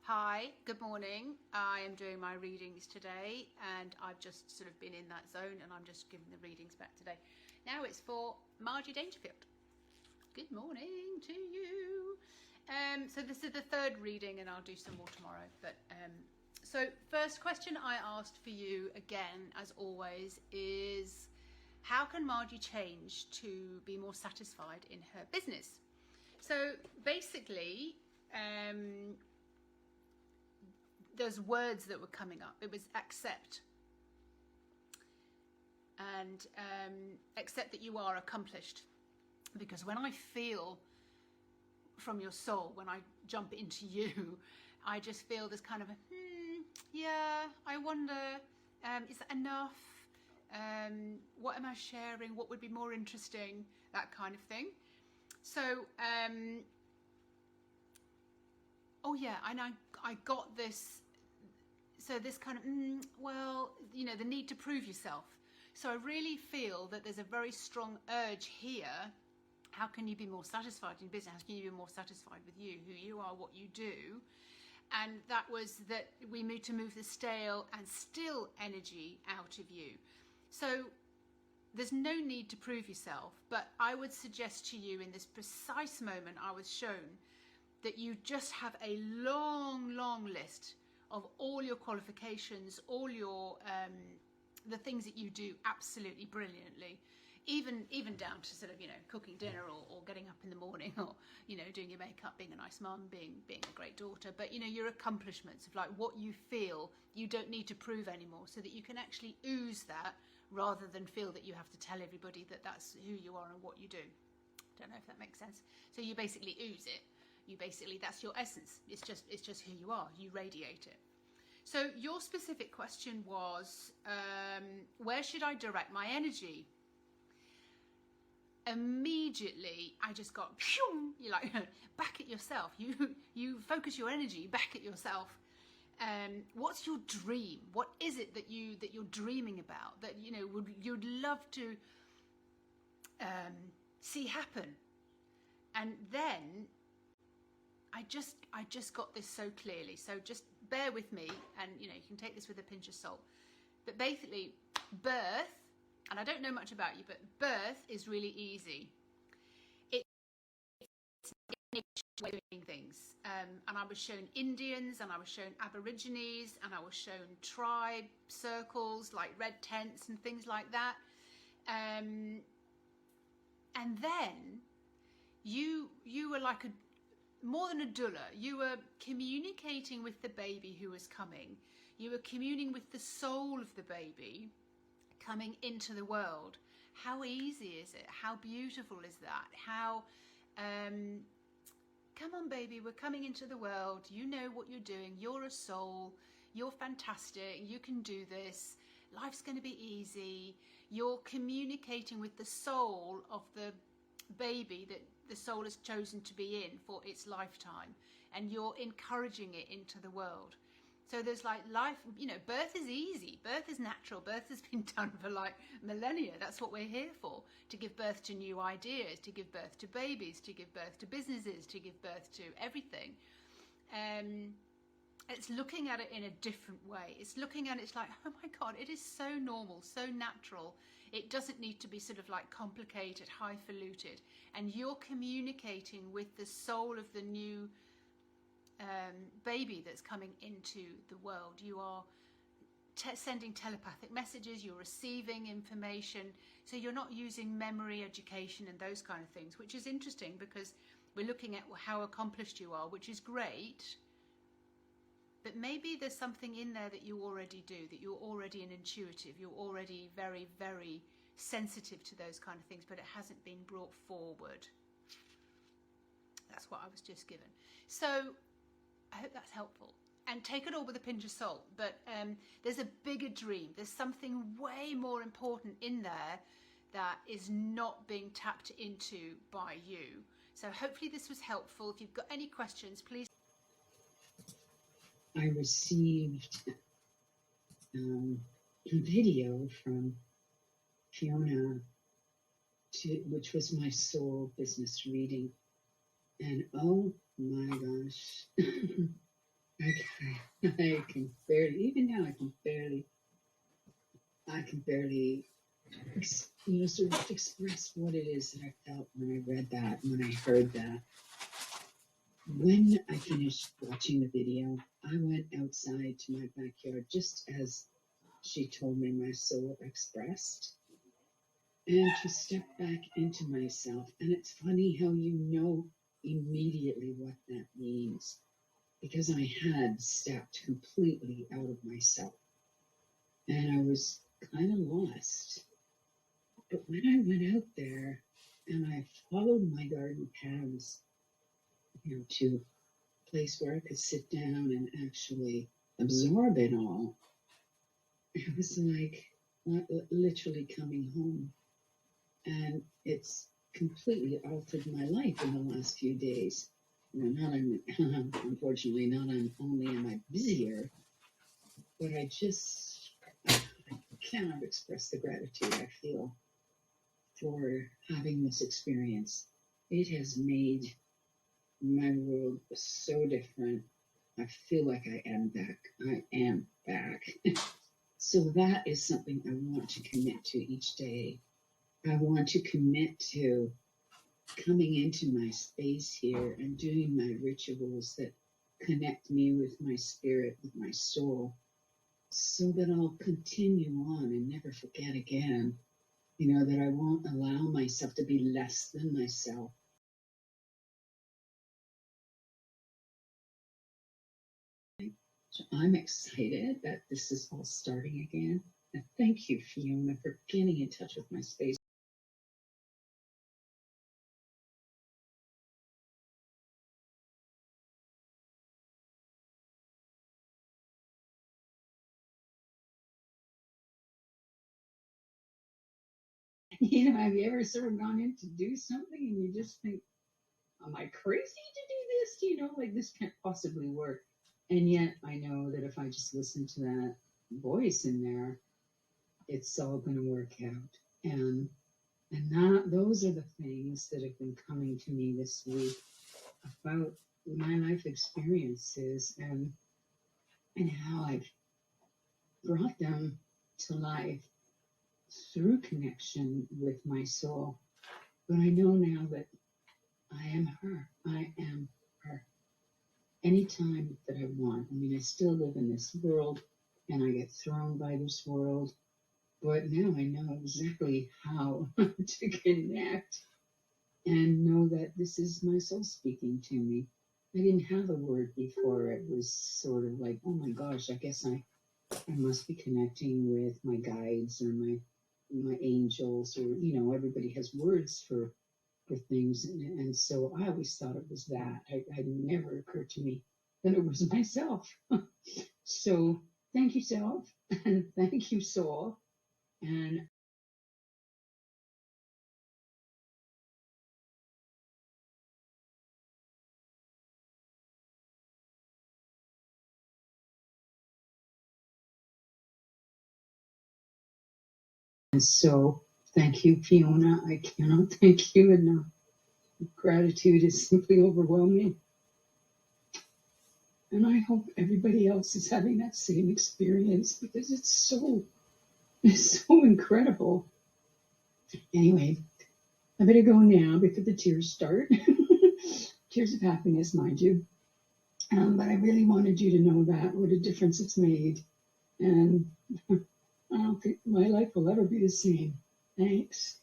Hi, good morning. I am doing my readings today and I've just sort of been in that zone and I'm just giving the readings back today. Now it's for Margie Dangerfield. Good morning to you. So this is the third reading and I'll do some more tomorrow. So first question I asked for you again, as always, is how can Margie change to be more satisfied in her business? So basically, those words that were coming up, it was accept. And accept that you are accomplished. Because when I feel from your soul, when I jump into you, I just feel this kind of, yeah, I wonder, is that enough? What am I sharing? What would be more interesting? That kind of thing. So, oh yeah, and I got this, so this kind of, well, you know, the need to prove yourself. So I really feel that there's a very strong urge here. How can you be more satisfied in business? How can you be more satisfied with you, who you are, what you do? And that was that we need to move the stale and still energy out of you. So there's no need to prove yourself, but I would suggest to you in this precise moment I was shown that you just have a long, long list of all your qualifications, all your the things that you do absolutely brilliantly, even down to sort of, you know, cooking dinner or getting up in the morning, or, you know, doing your makeup, being a nice mum, being a great daughter. But, you know, your accomplishments of like what you feel you don't need to prove anymore, so that you can actually ooze that rather than feel that you have to tell everybody that that's who you are and what you do. Don't know if that makes sense. So you basically ooze it. You basically, that's your essence. It's just who you are. You radiate it. So your specific question was, where should I direct my energy? Immediately, I just got, you're like, back at yourself. You focus your energy back at yourself. What's your dream? What is it that you're dreaming about, that, you know, you'd love to see happen? And then I just got this so clearly. So just bear with me, and, you know, you can take this with a pinch of salt. But basically, birth, and I don't know much about you, but birth is really easy. It's a way of doing things. And I was shown Indians, and I was shown Aborigines, and I was shown tribe circles, like red tents and things like that. And then you were like more than a doula. You were communicating with the baby who was coming. You were communing with the soul of the baby coming into the world. How easy is it? How beautiful is that? How, come on baby, we're coming into the world. You know what you're doing. You're a soul. You're fantastic. You can do this. Life's going to be easy. You're communicating with the soul of the baby that the soul has chosen to be in for its lifetime, and you're encouraging it into the world. So there's like life, you know, birth is easy, birth is natural, birth has been done for like millennia. That's what we're here for, to give birth to new ideas, to give birth to babies, to give birth to businesses, to give birth to everything. It's looking at it in a different way. It's looking at it, it's like, oh my God, it is so normal, so natural. It doesn't need to be sort of like complicated, highfalutin. And you're communicating with the soul of the new baby that's coming into the world. You are sending telepathic messages, you're receiving information. So you're not using memory education and those kind of things, which is interesting because we're looking at how accomplished you are, which is great. But maybe there's something in there that you already do, that you're already an intuitive, you're already very, very sensitive to those kind of things, but it hasn't been brought forward. That's what I was just given. So I hope that's helpful. And take it all with a pinch of salt. But there's a bigger dream. There's something way more important in there that is not being tapped into by you. So hopefully this was helpful. If you've got any questions, please. I received a video from Fiona, which was my soul business reading. And oh my gosh, I can barely, even now, I can barely, sort of express what it is that I felt when I read that, when I heard that. When I finished watching the video, I went outside to my backyard, just as she told me my soul expressed, and to step back into myself. And it's funny how you know immediately what that means, because I had stepped completely out of myself and I was kind of lost. But when I went out there and I followed my garden paths, to a place where I could sit down and actually absorb it all, it was like literally coming home. And it's completely altered my life in the last few days. Unfortunately, not only am I busier, but I cannot express the gratitude I feel for having this experience. It has made my world so different. I feel like I am back. I am back. So that is something I want to commit to each day. I want to commit to coming into my space here and doing my rituals that connect me with my spirit, with my soul, so that I'll continue on and never forget again, that I won't allow myself to be less than myself. So I'm excited that this is all starting again. And thank you, Fiona, for getting in touch with my space. Have you ever sort of gone in to do something and you just think, am I crazy to do this? Like this can't possibly work. And yet I know that if I just listen to that voice in there, it's all going to work out. And those are the things that have been coming to me this week about my life experiences and how I've brought them to life through connection with my soul. But I know now that I am her. I am her. Anytime that I want. I still live in this world and I get thrown by this world. But now I know exactly how to connect and know that this is my soul speaking to me. I didn't have a word before. It was sort of like, oh my gosh, I guess I must be connecting with my guides or my angels, or everybody has words for things, and so I always thought it was that. It never occurred to me that it was myself. So thank you, self, and thank you, soul, and so thank you, Fiona. I cannot thank you enough. Gratitude is simply overwhelming. And I hope everybody else is having that same experience because it's so incredible. Anyway, I better go now before the tears start. Tears of happiness, mind you. But I really wanted you to know that, what a difference it's made. And I don't think my life will ever be the same. Thanks.